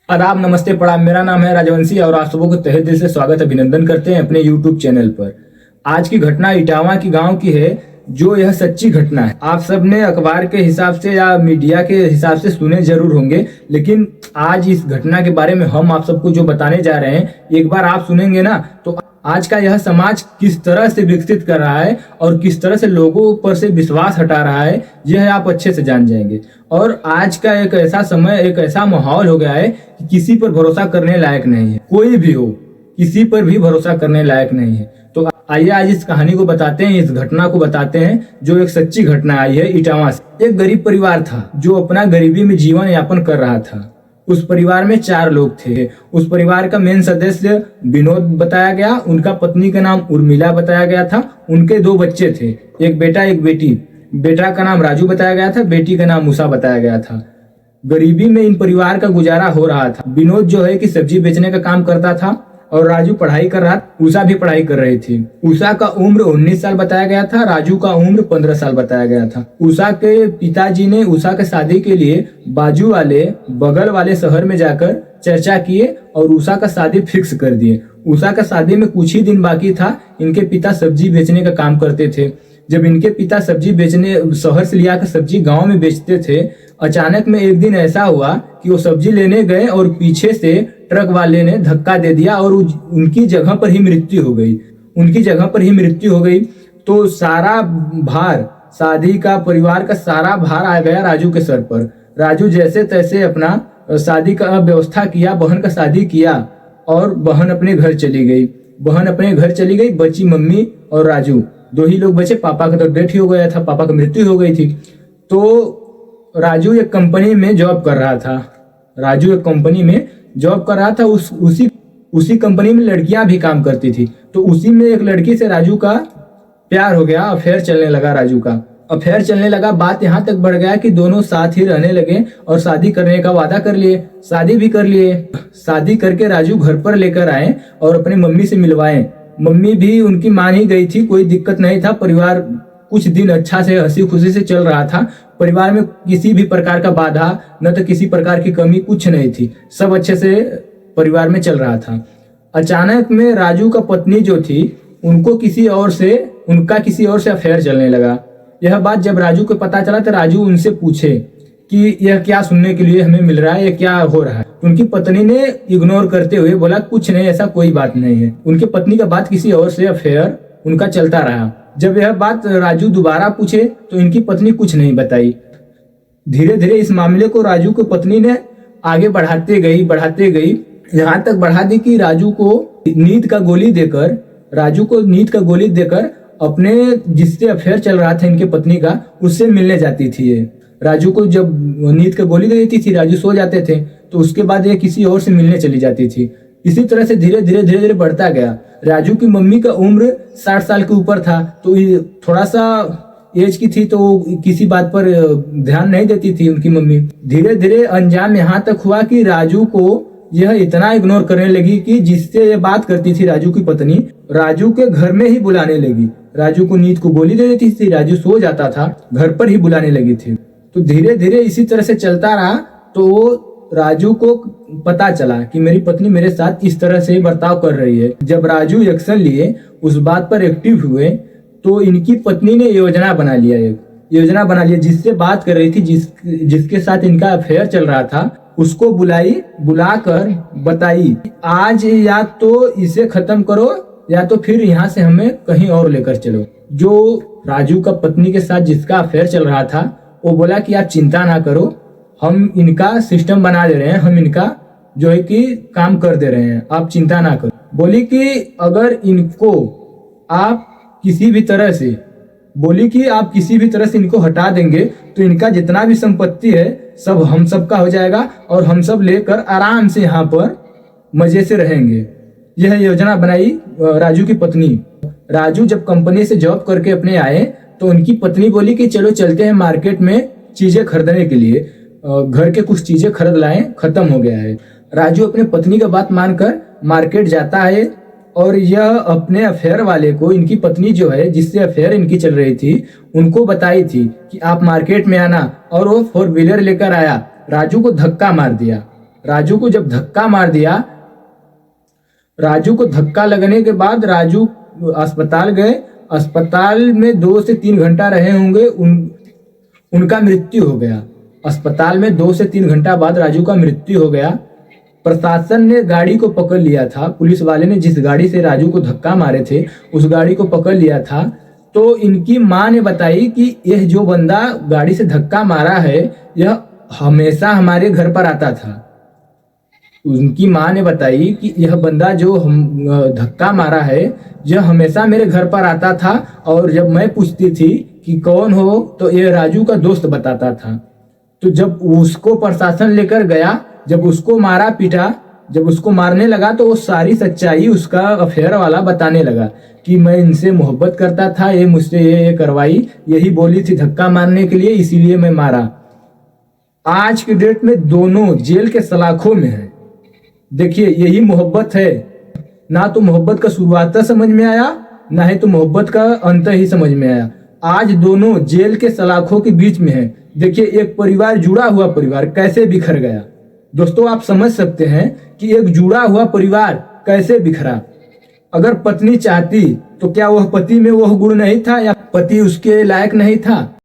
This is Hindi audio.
आदाब, नमस्ते, प्रणाम। मेरा नाम है राजवंशी और आप सबों को तहे दिल से स्वागत अभिनंदन करते हैं अपने यूट्यूब चैनल पर। आज की घटना इटावा की गांव की है, जो यह सच्ची घटना है। आप सब ने अखबार के हिसाब से या मीडिया के हिसाब से सुने जरूर होंगे, लेकिन आज इस घटना के बारे में हम आप सबको जो बताने जा रहे हैं, एक बार आप सुनेंगे ना तो आज का यह समाज किस तरह से विकसित कर रहा है और किस तरह से लोगों पर से विश्वास हटा रहा है, यह आप अच्छे से जान जाएंगे। और आज का एक ऐसा समय, एक ऐसा माहौल हो गया है कि किसी पर भरोसा करने लायक नहीं है। कोई भी हो, किसी पर भी भरोसा करने लायक नहीं है। तो आइए आज इस कहानी को बताते हैं, इस घटना को बताते हैं, जो एक सच्ची घटना आई है इटावा से। एक गरीब परिवार था जो अपना गरीबी में जीवन यापन कर रहा था। उस परिवार में 4 लोग थे। उस परिवार का मेन सदस्य विनोद बताया गया, उनका पत्नी का नाम उर्मिला बताया गया था, उनके 2 बच्चे थे, एक बेटा एक बेटी। बेटा का नाम राजू बताया गया था, बेटी का नाम उषा बताया गया था। गरीबी में इन परिवार का गुजारा हो रहा था। विनोद जो है कि सब्जी बेचने का काम करता था और राजू पढ़ाई कर रहा था, उषा भी पढ़ाई कर रही थी। उषा का उम्र 19 साल बताया गया था, राजू का उम्र 15 साल बताया गया था। उषा के पिताजी ने उषा के शादी के लिए बाजू वाले बगल वाले शहर में जाकर चर्चा किए और उषा का शादी फिक्स कर दिए। उषा का शादी में कुछ ही दिन बाकी था। इनके पिता सब्जी बेचने का काम करते थे। जब इनके पिता सब्जी बेचने शहर से लिया कर सब्जी गांव में बेचते थे, अचानक में एक दिन ऐसा हुआ कि वो सब्जी लेने गए और पीछे से ट्रक वाले ने धक्का दे दिया और उनकी जगह पर ही मृत्यु हो गई। उनकी जगह पर ही मृत्यु हो गई। तो सारा भार, शादी का, परिवार का सारा भार आ गया राजू के सर पर। राजू जैसे तैसे अपना शादी का व्यवस्था किया, बहन का शादी किया और बहन अपने घर चली गई। बची मम्मी और राजू, 2 ही लोग बचे। पापा का तो डेथ ही हो गया था, पापा की मृत्यु हो गई थी। तो राजू एक कंपनी में जॉब कर रहा था। उसी कंपनी में लड़कियां भी काम करती थी। तो उसी में एक लड़की से राजू का प्यार हो गया, अफेयर चलने लगा। राजू का अफेयर चलने लगा। बात यहाँ तक बढ़ गया कि दोनों साथ ही रहने लगे और शादी करने का वादा कर लिए, शादी भी कर लिए। शादी करके राजू घर पर लेकर आए और अपनी मम्मी से मिलवाए। मम्मी भी उनकी मान ही गई थी, कोई दिक्कत नहीं था। परिवार कुछ दिन अच्छा से हंसी खुशी से चल रहा था। परिवार में किसी भी प्रकार का बाधा, न तो किसी प्रकार की कमी, कुछ नहीं थी। सब अच्छे से परिवार में चल रहा था। अचानक में राजू का पत्नी जो थी, उनका किसी और से अफेयर चलने लगा। यह बात जब राजू को पता चला तो राजू उनसे पूछे कि यह क्या सुनने के लिए हमें मिल रहा है, यह क्या हो रहा है। उनकी पत्नी ने इग्नोर करते हुए बोला, कुछ नहीं, ऐसा कोई बात नहीं है। उनकी पत्नी का बात किसी और से अफेयर उनका चलता रहा। जब यह बात राजू दोबारा पूछे तो इनकी पत्नी कुछ नहीं बताई। धीरे धीरे इस मामले को राजू की पत्नी ने आगे बढ़ाते गई, यहाँ तक बढ़ा दी कि राजू को नींद का गोली देकर अपने जिससे अफेयर चल रहा था इनके पत्नी का, उससे मिलने जाती थी। ये राजू को जब नींद का गोली दे देती थी, राजू सो जाते थे, तो उसके बाद ये किसी और से मिलने चली जाती थी। इसी तरह से धीरे धीरे बढ़ता गया। राजू की मम्मी का उम्र 60 साल के ऊपर था, तो थोड़ा सा एज की थी, तो किसी बात पर ध्यान नहीं देती थी उनकी मम्मी। धीरे धीरे अंजाम यहाँ तक हुआ कि राजू को यह इतना इग्नोर करने लगी कि जिससे ये बात करती थी राजू की पत्नी, राजू के घर में ही बुलाने लगी। राजू को नींद को गोली दे देती थी, राजू सो जाता था, घर पर ही बुलाने लगी थी। तो धीरे धीरे इसी तरह से चलता रहा। तो राजू को पता चला कि मेरी पत्नी मेरे साथ इस तरह से बर्ताव कर रही है। जब राजू एक्शन लिए, उस बात पर एक्टिव हुए, तो इनकी पत्नी ने योजना बना लिया जिससे बात कर रही थी, जिसके साथ इनका अफेयर चल रहा था, उसको बुलाकर बताई, आज या तो इसे खत्म करो या तो फिर यहाँ से हमें कहीं और लेकर चलो। जो राजू का पत्नी के साथ जिसका अफेयर चल रहा था, वो बोला कि आप चिंता ना करो, हम इनका सिस्टम बना दे रहे हैं, हम इनका जो है कि काम कर दे रहे हैं, आप चिंता ना करो। बोली कि अगर इनको आप किसी भी तरह से इनको हटा देंगे तो इनका जितना भी संपत्ति है सब हम सब का हो जाएगा और हम सब लेकर आराम से यहाँ पर मजे से रहेंगे। यह योजना बनाई राजू की पत्नी। राजू जब कंपनी से जॉब करके अपने आए तो उनकी पत्नी बोली कि चलो चलते हैं मार्केट में चीजें खरीदने के लिए। घर के कुछ चीजें खरीद लाएं, खत्म हो गया है। राजू अपने पत्नी का बात मानकर मार्केट जाता है और यह अपने अफेयर वाले को, इनकी पत्नी जो है जिससे अफेयर इनकी चल रही थी, उनको बताई थी कि आप मार्केट में आना, और वो 4 व्हीलर लेकर आया। राजू को धक्का मार दिया। राजू को जब धक्का मार दिया, राजू को धक्का लगने के बाद राजू अस्पताल गए। अस्पताल में 2 से 3 घंटा रहे होंगे, उनका मृत्यु हो गया। अस्पताल में 2 से 3 घंटा बाद राजू का मृत्यु हो गया। प्रशासन ने गाड़ी को पकड़ लिया था, पुलिस वाले ने जिस गाड़ी से राजू को धक्का मारे थे उस गाड़ी को पकड़ लिया था। तो इनकी मां ने बताई कि यह जो बंदा गाड़ी से धक्का मारा है यह हमेशा हमारे घर पर आता था। उनकी मां ने बताई कि यह बंदा जो धक्का मारा है यह हमेशा मेरे घर पर आता था, और जब मैं पूछती थी कि कौन हो तो यह राजू का दोस्त बताता था। तो जब उसको प्रशासन लेकर गया, जब उसको मारा पीटा, जब उसको मारने लगा तो वो सारी सच्चाई उसका अफेयर वाला बताने लगा कि मैं इनसे मोहब्बत करता था, ये मुझसे ये करवाई, यही बोली थी धक्का मारने के लिए, इसीलिए मैं मारा। आज की डेट में दोनों जेल के सलाखों में है। देखिए यही मोहब्बत है। ना तो मोहब्बत का शुरुआत समझ में आया, ना ही तो मोहब्बत का अंत ही समझ में आया। आज दोनों जेल के सलाखों के बीच में है। देखिए एक परिवार, जुड़ा हुआ परिवार कैसे बिखर गया। दोस्तों आप समझ सकते हैं कि एक जुड़ा हुआ परिवार कैसे बिखरा। अगर पत्नी चाहती तो क्या वह पति में वह गुण नहीं था, या पति उसके लायक नहीं था?